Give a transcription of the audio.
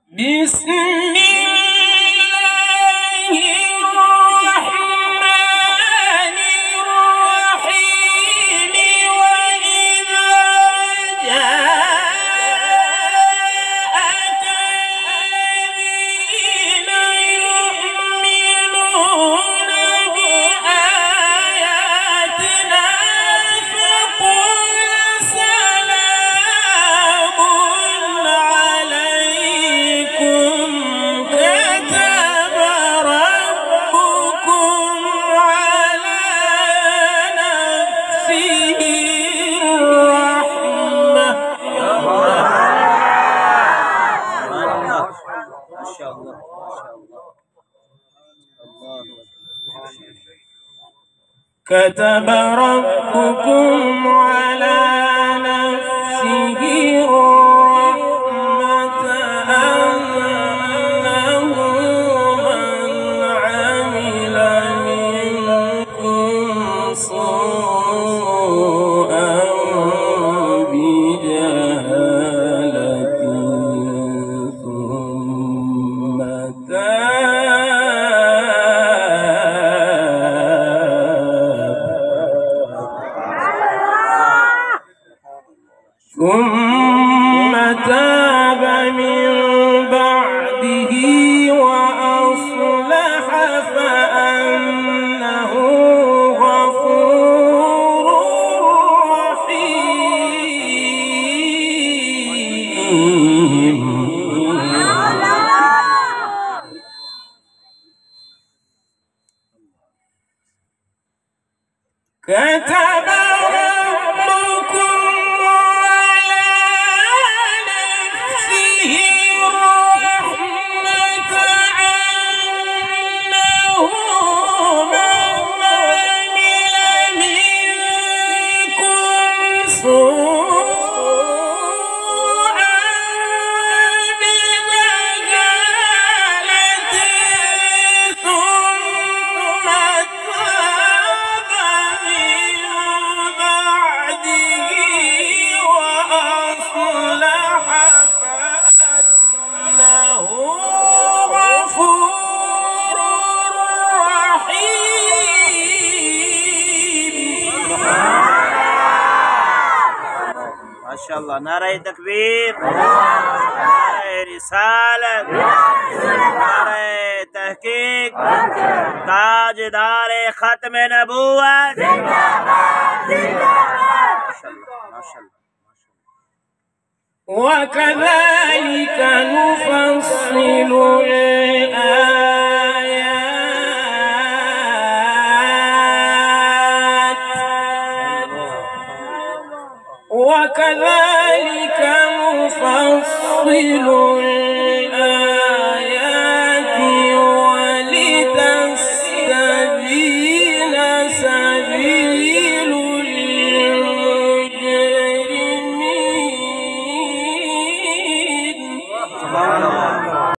بسم الله الرحمن الرحيم وإذا جاءك الذين يؤمنون بآياتنا فقل سلام عليكم كتب ربكم على نفسه الرحمة. ما شاء الله ما شاء الله. الله كتب ربكم على نفسه الرحمة أنه من عمل منكم سوءا بجهالة ثم تاب من بعده وأصلح فأنه غفور رحيم. كتب ربكم على نفسه الرحمة أنه من عمل منكم سوءا بجهالة ثم تاب من بعده وأصلح فأنه غفور رحيم. ما شاء الله. نعرہ تکبیر، نعرہ رسالت، نعرہ تحقیق، تاجدار ختم نبوت. ما شاء الله ما شاء الله. وكذلك نفصل الآيات وكذلك نفصل